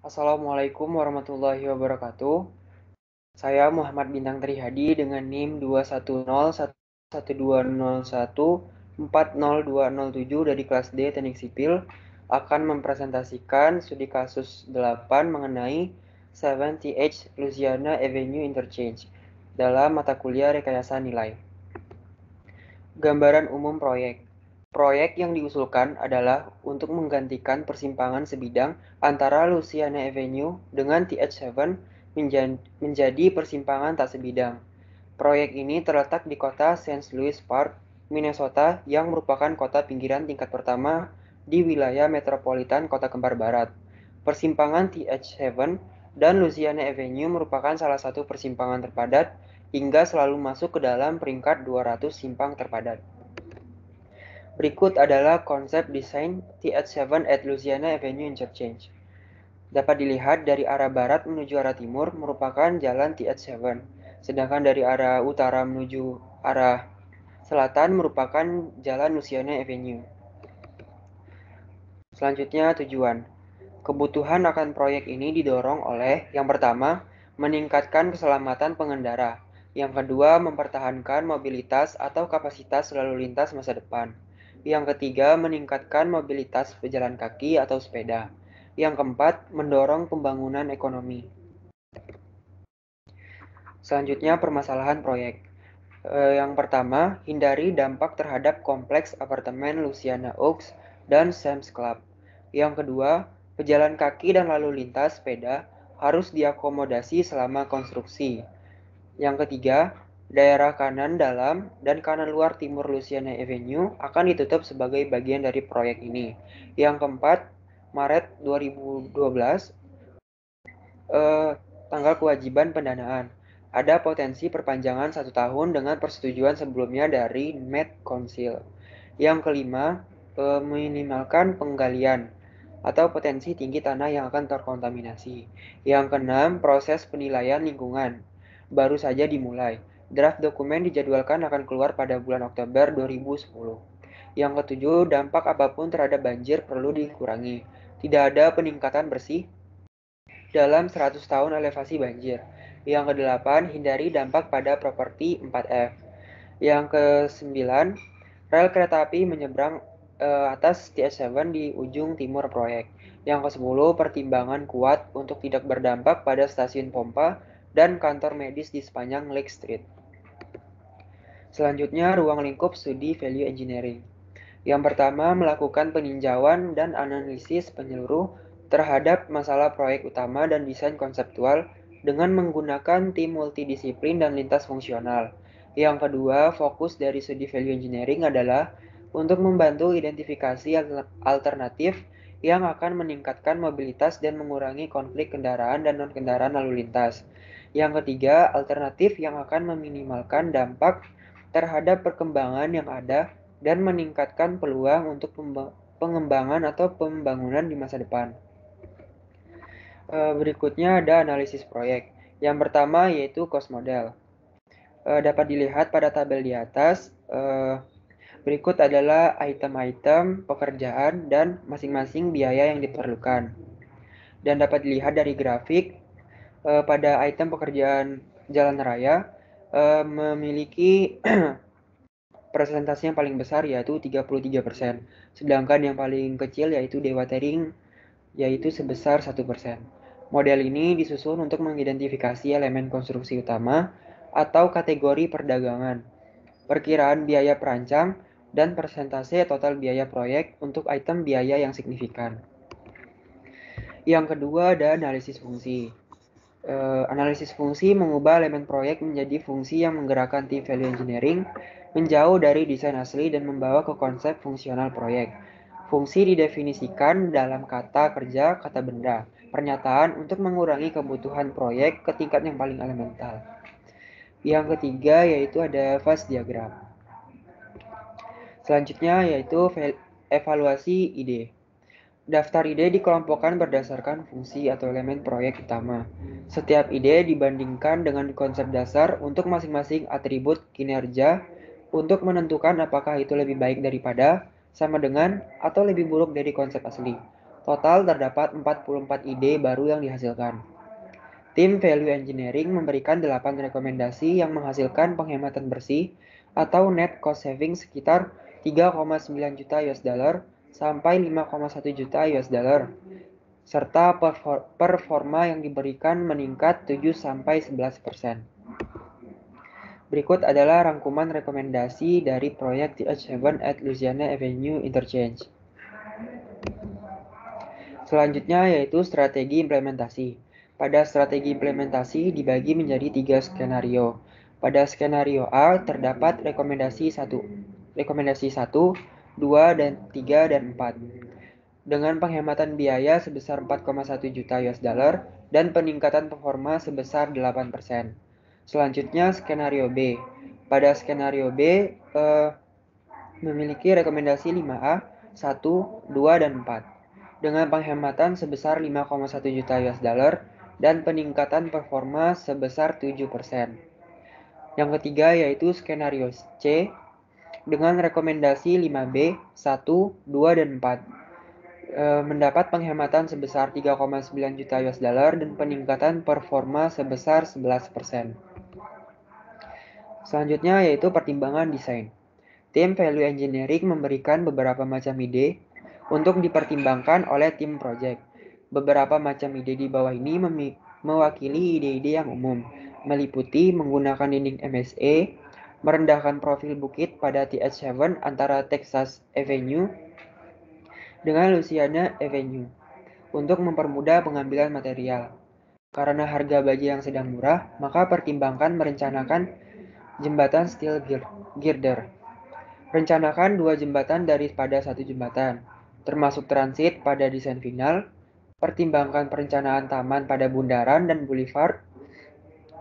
Assalamualaikum warahmatullahi wabarakatuh. Saya Muhammad Bintang Trihadi dengan NIM 2101112014027 dari kelas D Teknik Sipil akan mempresentasikan studi kasus 8 mengenai 7th Louisiana Avenue Interchange dalam mata kuliah rekayasa nilai. Gambaran umum proyek. Proyek yang diusulkan adalah untuk menggantikan persimpangan sebidang antara Louisiana Avenue dengan TH7 menjadi persimpangan tak sebidang. Proyek ini terletak di kota St. Louis Park, Minnesota yang merupakan kota pinggiran tingkat pertama di wilayah metropolitan Kota Kembar Barat. Persimpangan TH7 dan Louisiana Avenue merupakan salah satu persimpangan terpadat hingga selalu masuk ke dalam peringkat 200 simpang terpadat. Berikut adalah konsep desain TH7 at Louisiana Avenue Interchange. Dapat dilihat dari arah barat menuju arah timur merupakan jalan TH7, sedangkan dari arah utara menuju arah selatan merupakan jalan Louisiana Avenue. Selanjutnya tujuan. Kebutuhan akan proyek ini didorong oleh yang pertama, meningkatkan keselamatan pengendara. Yang kedua, mempertahankan mobilitas atau kapasitas lalu lintas masa depan. Yang ketiga, meningkatkan mobilitas pejalan kaki atau sepeda. Yang keempat, mendorong pembangunan ekonomi. Selanjutnya, permasalahan proyek. Yang pertama, hindari dampak terhadap kompleks apartemen Louisiana Oaks dan Sam's Club. Yang kedua, pejalan kaki dan lalu lintas sepeda harus diakomodasi selama konstruksi. Yang ketiga, daerah kanan dalam dan kanan luar timur Louisiana Avenue akan ditutup sebagai bagian dari proyek ini. Yang keempat, Maret 2012, tanggal kewajiban pendanaan. Ada potensi perpanjangan 1 tahun dengan persetujuan sebelumnya dari Met Council. Yang kelima, meminimalkan penggalian atau potensi tinggi tanah yang akan terkontaminasi. Yang keenam, proses penilaian lingkungan baru saja dimulai. Draft dokumen dijadwalkan akan keluar pada bulan Oktober 2010. Yang ketujuh, dampak apapun terhadap banjir perlu dikurangi. Tidak ada peningkatan bersih dalam 100 tahun elevasi banjir. Yang kedelapan, hindari dampak pada properti 4F. Yang kesembilan, rel kereta api menyeberang atas TH7 di ujung timur proyek. Yang kesepuluh, pertimbangan kuat untuk tidak berdampak pada stasiun pompa dan kantor medis di sepanjang Lake Street. Selanjutnya, ruang lingkup studi value engineering. Yang pertama, melakukan peninjauan dan analisis penyeluruh terhadap masalah proyek utama dan desain konseptual dengan menggunakan tim multidisiplin dan lintas fungsional. Yang kedua, fokus dari studi value engineering adalah untuk membantu identifikasi alternatif yang akan meningkatkan mobilitas dan mengurangi konflik kendaraan dan non-kendaraan lalu lintas. Yang ketiga, alternatif yang akan meminimalkan dampak terhadap perkembangan yang ada dan meningkatkan peluang untuk pengembangan atau pembangunan di masa depan. Berikutnya ada analisis proyek. Yang pertama yaitu cost model. Dapat dilihat pada tabel di atas. Berikut adalah item-item pekerjaan dan masing-masing biaya yang diperlukan. Dan dapat dilihat dari grafik pada item pekerjaan jalan raya memiliki persentase yang paling besar yaitu 33%, sedangkan yang paling kecil yaitu dewatering yaitu sebesar 1%. Model ini disusun untuk mengidentifikasi elemen konstruksi utama atau kategori perdagangan, perkiraan biaya perancang, dan persentase total biaya proyek untuk item biaya yang signifikan. Yang kedua ada analisis fungsi. Analisis fungsi mengubah elemen proyek menjadi fungsi yang menggerakkan tim value engineering menjauh dari desain asli dan membawa ke konsep fungsional proyek. Fungsi didefinisikan dalam kata kerja, kata benda, pernyataan untuk mengurangi kebutuhan proyek ke tingkat yang paling elemental. Yang ketiga yaitu ada phase diagram. Selanjutnya yaitu evaluasi ide. Daftar ide dikelompokkan berdasarkan fungsi atau elemen proyek utama. Setiap ide dibandingkan dengan konsep dasar untuk masing-masing atribut kinerja untuk menentukan apakah itu lebih baik daripada, sama dengan, atau lebih buruk dari konsep asli. Total terdapat 44 ide baru yang dihasilkan. Tim Value Engineering memberikan 8 rekomendasi yang menghasilkan penghematan bersih atau net cost saving sekitar 3,9 juta US dollar sampai 5,1 juta US dollar, serta performa yang diberikan meningkat 7-11%. Berikut adalah rangkuman rekomendasi dari proyek TH7 at Louisiana Avenue Interchange. Selanjutnya yaitu strategi implementasi. Pada strategi implementasi dibagi menjadi 3 skenario. Pada skenario A terdapat rekomendasi 1, 2, dan 3, dan 4. Dengan penghematan biaya sebesar 4,1 juta US dollar dan peningkatan performa sebesar 8%. Selanjutnya skenario B. Pada skenario B memiliki rekomendasi 5A, 1, 2, dan 4. Dengan penghematan sebesar 5,1 juta US dollar dan peningkatan performa sebesar 7%. Yang ketiga yaitu skenario C dengan rekomendasi 5B, 1, 2, dan 4. Mendapat penghematan sebesar 3,9 juta US dollar dan peningkatan performa sebesar 11%. Selanjutnya yaitu pertimbangan desain. Tim Value Engineering memberikan beberapa macam ide untuk dipertimbangkan oleh tim project. Beberapa macam ide di bawah ini mewakili ide-ide yang umum, meliputi menggunakan dinding MSA, merendahkan profil bukit pada TH7 antara Texas Avenue dengan Louisiana Avenue untuk mempermudah pengambilan material. Karena harga baja yang sedang murah, maka pertimbangkan merencanakan jembatan steel girder. Rencanakan 2 jembatan daripada 1 jembatan, termasuk transit pada desain final. Pertimbangkan perencanaan taman pada bundaran dan boulevard.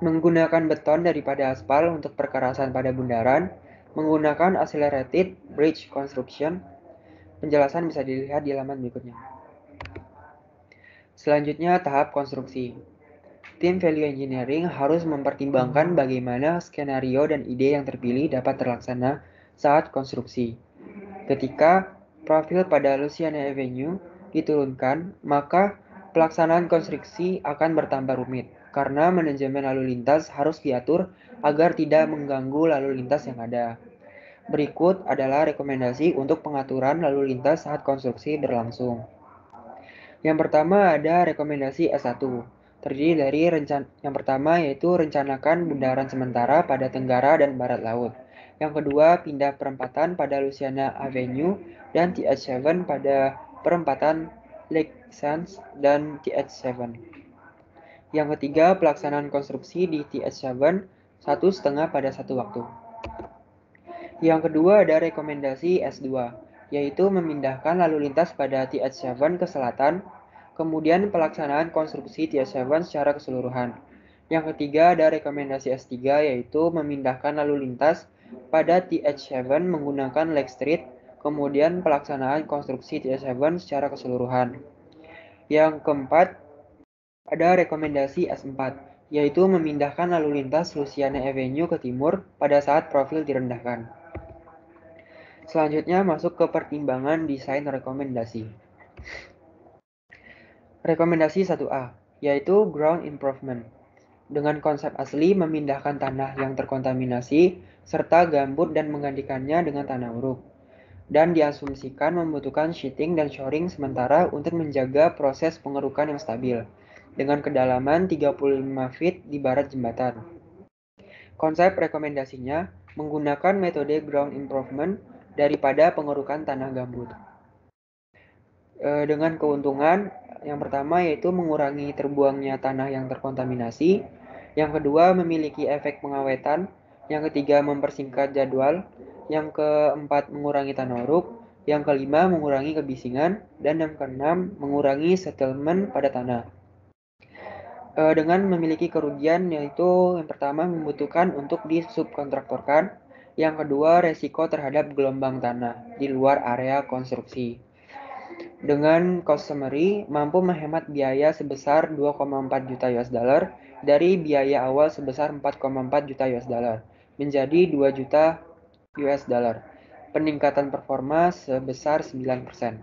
Menggunakan beton daripada aspal untuk perkerasan pada bundaran. Menggunakan accelerated bridge construction. Penjelasan bisa dilihat di halaman berikutnya. Selanjutnya tahap konstruksi. Tim Value Engineering harus mempertimbangkan bagaimana skenario dan ide yang terpilih dapat terlaksana saat konstruksi. Ketika profil pada Louisiana Avenue diturunkan, maka pelaksanaan konstruksi akan bertambah rumit karena manajemen lalu lintas harus diatur agar tidak mengganggu lalu lintas yang ada. Berikut adalah rekomendasi untuk pengaturan lalu lintas saat konstruksi berlangsung. Yang pertama ada rekomendasi S1. Terdiri dari yang pertama yaitu rencanakan bundaran sementara pada tenggara dan barat laut. Yang kedua, pindah perempatan pada Louisiana Avenue dan TH7 pada perempatan Lake Sands dan TH7. Yang ketiga, pelaksanaan konstruksi di TH7 1,5 pada satu waktu. Yang kedua ada rekomendasi S2, yaitu memindahkan lalu lintas pada TH7 ke selatan, kemudian pelaksanaan konstruksi TH7 secara keseluruhan. Yang ketiga ada rekomendasi S3, yaitu memindahkan lalu lintas pada TH7 menggunakan Lake Street, kemudian pelaksanaan konstruksi TH7 secara keseluruhan. Yang keempat ada rekomendasi S4, yaitu memindahkan lalu lintas Louisiana Avenue ke timur pada saat profil direndahkan. Selanjutnya masuk ke pertimbangan desain rekomendasi. Rekomendasi 1A, yaitu ground improvement. Dengan konsep asli memindahkan tanah yang terkontaminasi serta gambut dan menggantikannya dengan tanah uruk. Dan diasumsikan membutuhkan sheeting dan shoring sementara untuk menjaga proses pengerukan yang stabil dengan kedalaman 35 feet di barat jembatan. Konsep rekomendasinya menggunakan metode ground improvement daripada pengerukan tanah gambut. Dengan keuntungan yang pertama yaitu mengurangi terbuangnya tanah yang terkontaminasi, yang kedua memiliki efek pengawetan, yang ketiga mempersingkat jadwal, yang keempat mengurangi tanah uruk, yang kelima mengurangi kebisingan, dan yang keenam mengurangi settlement pada tanah. Dengan memiliki kerugian yaitu yang pertama membutuhkan untuk disubkontraktorkan, yang kedua resiko terhadap gelombang tanah di luar area konstruksi. Dengan cost summary mampu menghemat biaya sebesar 2,4 juta US dollar dari biaya awal sebesar 4,4 juta US dollar menjadi 2 juta US dollar. Peningkatan performa sebesar 9%.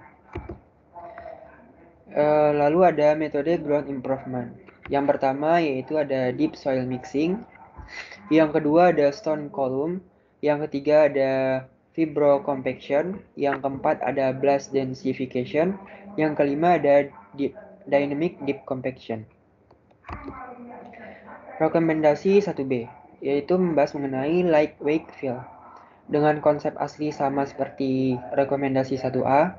Lalu ada metode ground improvement. Yang pertama yaitu ada deep soil mixing, yang kedua ada stone column, yang ketiga ada fibrocompaction, yang keempat ada blast densification, yang kelima ada dynamic deep compaction. Rekomendasi 1B yaitu membahas mengenai lightweight fill. Dengan konsep asli sama seperti rekomendasi 1A,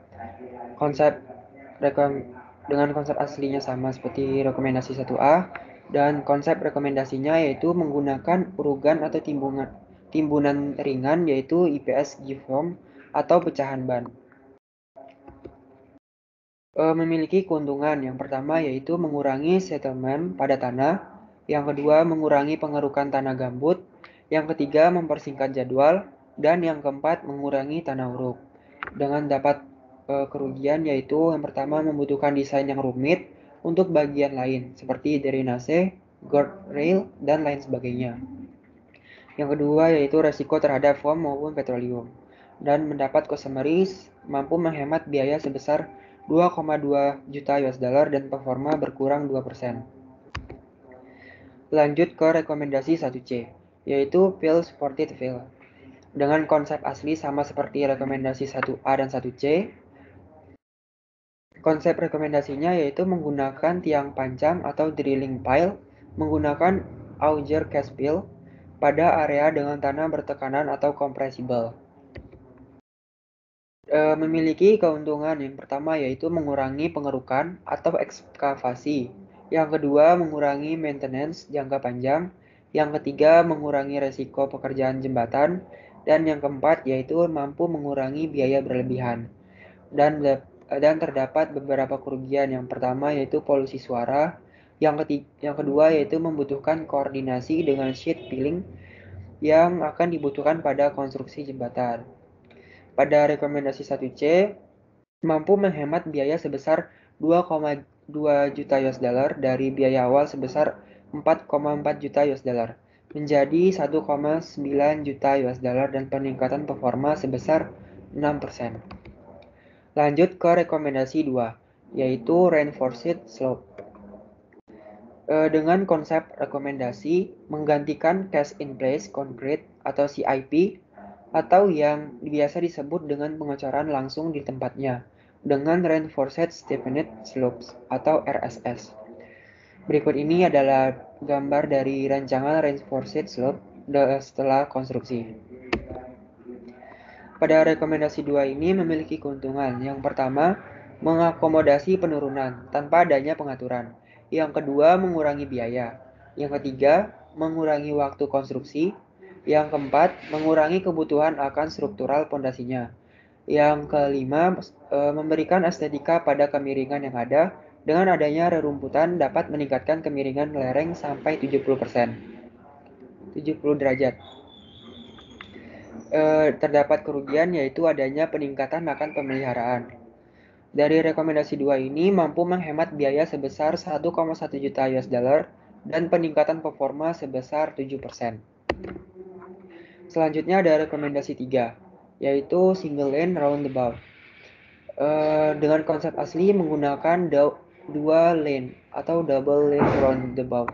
dengan konsep aslinya sama seperti rekomendasi 1A, dan konsep rekomendasinya yaitu menggunakan urugan atau timbunan ringan yaitu IPS gypsum atau pecahan ban. Memiliki keuntungan yang pertama yaitu mengurangi settlement pada tanah, yang kedua mengurangi pengerukan tanah gambut, yang ketiga mempersingkat jadwal, dan yang keempat mengurangi tanah uruk. Dengan dapat kerugian yaitu yang pertama membutuhkan desain yang rumit untuk bagian lain seperti drainase, guardrail, dan lain sebagainya. Yang kedua yaitu resiko terhadap foam maupun petroleum. Dan mendapat consumeris mampu menghemat biaya sebesar 2,2 juta US dollar dan performa berkurang 2%. Lanjut ke rekomendasi 1C, yaitu fill supported fill. Dengan konsep asli sama seperti rekomendasi 1A dan 1C, konsep rekomendasinya yaitu menggunakan tiang pancang atau drilling pile, menggunakan auger cast fill pada area dengan tanah bertekanan atau compressible. Memiliki keuntungan yang pertama yaitu mengurangi pengerukan atau ekskavasi. Yang kedua, mengurangi maintenance jangka panjang. Yang ketiga, mengurangi resiko pekerjaan jembatan. Dan yang keempat yaitu mampu mengurangi biaya berlebihan. Dan terdapat beberapa kerugian. Yang pertama yaitu polusi suara. Yang kedua yaitu membutuhkan koordinasi dengan sheet filling yang akan dibutuhkan pada konstruksi jembatan. Pada rekomendasi 1C, mampu menghemat biaya sebesar 2,2 juta US dollar dari biaya awal sebesar 4,4 juta US dollar menjadi 1,9 juta US dollar dan peningkatan performa sebesar 6%. Lanjut ke rekomendasi 2, yaitu reinforced slope. Dengan konsep rekomendasi menggantikan cast in place concrete atau CIP atau yang biasa disebut dengan pengecoran langsung di tempatnya dengan Reinforced Steeped Slopes atau RSS. Berikut ini adalah gambar dari rancangan Reinforced Slope setelah konstruksi. Pada rekomendasi 2 ini memiliki keuntungan. Yang pertama, mengakomodasi penurunan tanpa adanya pengaturan. Yang kedua, mengurangi biaya. Yang ketiga, mengurangi waktu konstruksi. Yang keempat, mengurangi kebutuhan akan struktural pondasinya. Yang kelima, memberikan estetika pada kemiringan yang ada. Dengan adanya rerumputan dapat meningkatkan kemiringan lereng sampai 70%. 70 derajat. Terdapat kerugian yaitu adanya peningkatan akan pemeliharaan. Dari rekomendasi 2 ini mampu menghemat biaya sebesar 1,1 juta US dollar dan peningkatan performa sebesar 7%. Selanjutnya ada rekomendasi 3, yaitu single lane roundabout. Dengan konsep asli menggunakan dua lane atau double lane roundabout.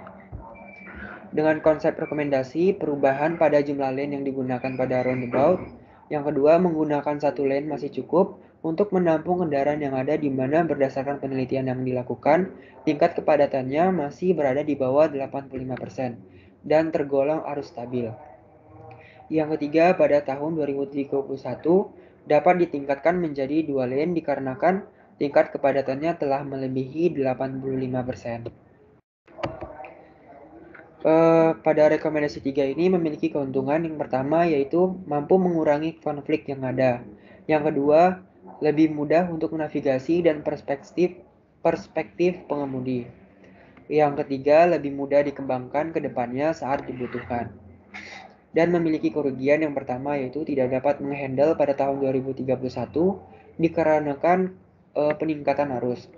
Dengan konsep rekomendasi perubahan pada jumlah lane yang digunakan pada roundabout. Yang kedua, menggunakan satu lane masih cukup untuk menampung kendaraan yang ada di mana berdasarkan penelitian yang dilakukan, tingkat kepadatannya masih berada di bawah 85% dan tergolong arus stabil. Yang ketiga, pada tahun 2031 dapat ditingkatkan menjadi 2 lane dikarenakan tingkat kepadatannya telah melebihi 85%. Pada rekomendasi 3 ini memiliki keuntungan yang pertama yaitu mampu mengurangi konflik yang ada. Yang kedua, lebih mudah untuk navigasi dan perspektif pengemudi. Yang ketiga, lebih mudah dikembangkan ke depannya saat dibutuhkan. Dan memiliki kerugian yang pertama yaitu tidak dapat menghandle pada tahun 2031 dikarenakan peningkatan arus.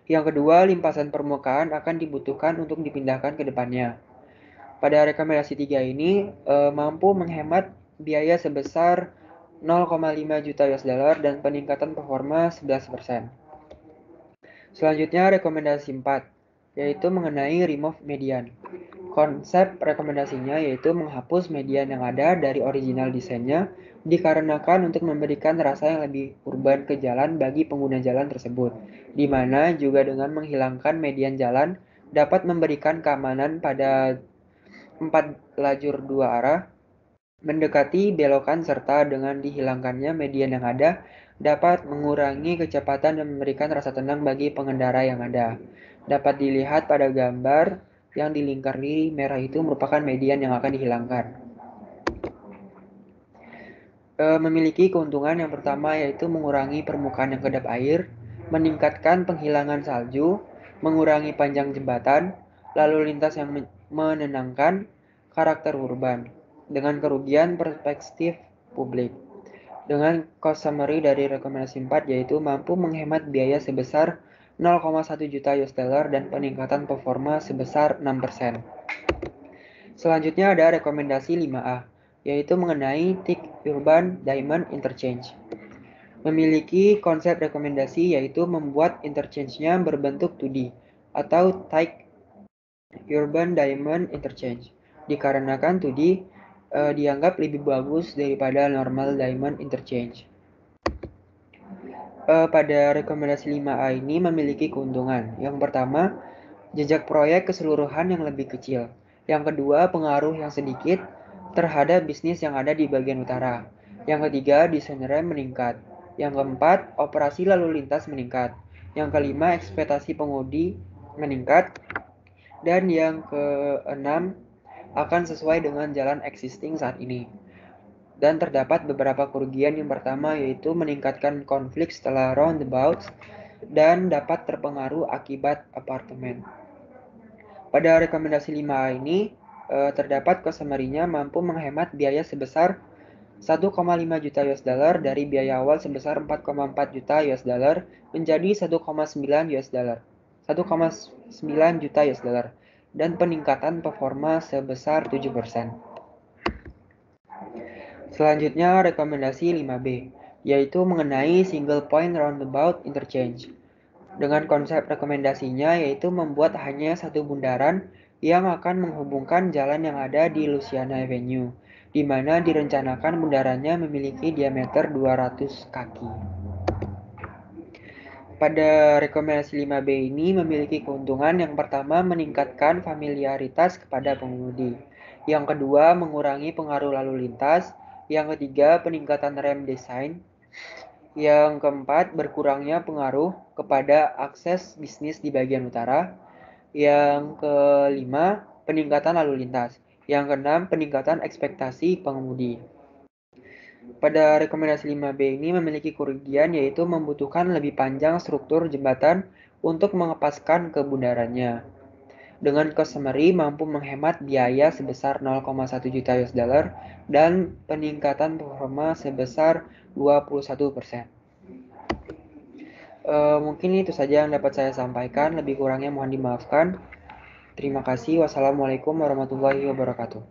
Yang kedua, limpasan permukaan akan dibutuhkan untuk dipindahkan ke depannya. Pada rekomendasi 3 ini mampu menghemat biaya sebesar 0,5 juta US dollar dan peningkatan performa 11%. Selanjutnya rekomendasi 4, yaitu mengenai remove median. Konsep rekomendasinya yaitu menghapus median yang ada dari original desainnya dikarenakan untuk memberikan rasa yang lebih urban ke jalan bagi pengguna jalan tersebut, di mana juga dengan menghilangkan median jalan dapat memberikan keamanan pada 4 lajur 2 arah mendekati belokan serta dengan dihilangkannya median yang ada dapat mengurangi kecepatan dan memberikan rasa tenang bagi pengendara yang ada. Dapat dilihat pada gambar yang di lingkari merah itu merupakan median yang akan dihilangkan. Memiliki keuntungan yang pertama yaitu mengurangi permukaan yang kedap air, meningkatkan penghilangan salju, mengurangi panjang jembatan, lalu lintas yang menenangkan, karakter urban, dengan kerugian perspektif publik. Dengan cost summary dari rekomendasi 4 yaitu mampu menghemat biaya sebesar 0,1 juta US dollar dan peningkatan performa sebesar 6%. Selanjutnya ada rekomendasi 5A, yaitu mengenai TIC Urban Diamond Interchange. Memiliki konsep rekomendasi yaitu membuat interchange-nya berbentuk 2D atau TIC Urban Diamond Interchange. Dikarenakan 2D dianggap lebih bagus daripada normal Diamond Interchange. Pada rekomendasi 5A ini memiliki keuntungan. Yang pertama, jejak proyek keseluruhan yang lebih kecil. Yang kedua, pengaruh yang sedikit terhadap bisnis yang ada di bagian utara. Yang ketiga, desain rem meningkat. Yang keempat, operasi lalu lintas meningkat. Yang kelima, ekspektasi pengemudi meningkat. Dan yang keenam, akan sesuai dengan jalan existing saat ini. Dan terdapat beberapa kerugian. Yang pertama yaitu meningkatkan konflik setelah roundabouts dan dapat terpengaruh akibat apartemen. Pada rekomendasi 5A ini terdapat summary-nya mampu menghemat biaya sebesar 1,5 juta US dollar dari biaya awal sebesar 4,4 juta US dollar menjadi 1,9 US dollar. 1,9 juta US dollar dan peningkatan performa sebesar 7%. Selanjutnya rekomendasi 5B, yaitu mengenai single point roundabout interchange. Dengan konsep rekomendasinya yaitu membuat hanya satu bundaran yang akan menghubungkan jalan yang ada di Louisiana Avenue, di mana direncanakan bundarannya memiliki diameter 200 kaki. Pada rekomendasi 5B ini memiliki keuntungan yang pertama meningkatkan familiaritas kepada pengemudi. Yang kedua mengurangi pengaruh lalu lintas. Yang ketiga peningkatan rem design. Yang keempat berkurangnya pengaruh kepada akses bisnis di bagian utara. Yang kelima peningkatan lalu lintas. Yang keenam peningkatan ekspektasi pengemudi. Pada rekomendasi 5B ini memiliki kerugian yaitu membutuhkan lebih panjang struktur jembatan untuk mengepaskan ke bundarannya. Dengan cost summary mampu menghemat biaya sebesar 0,1 juta US dollar dan peningkatan performa sebesar 21%. Mungkin itu saja yang dapat saya sampaikan, lebih kurangnya mohon dimaafkan. Terima kasih. Wassalamualaikum warahmatullahi wabarakatuh.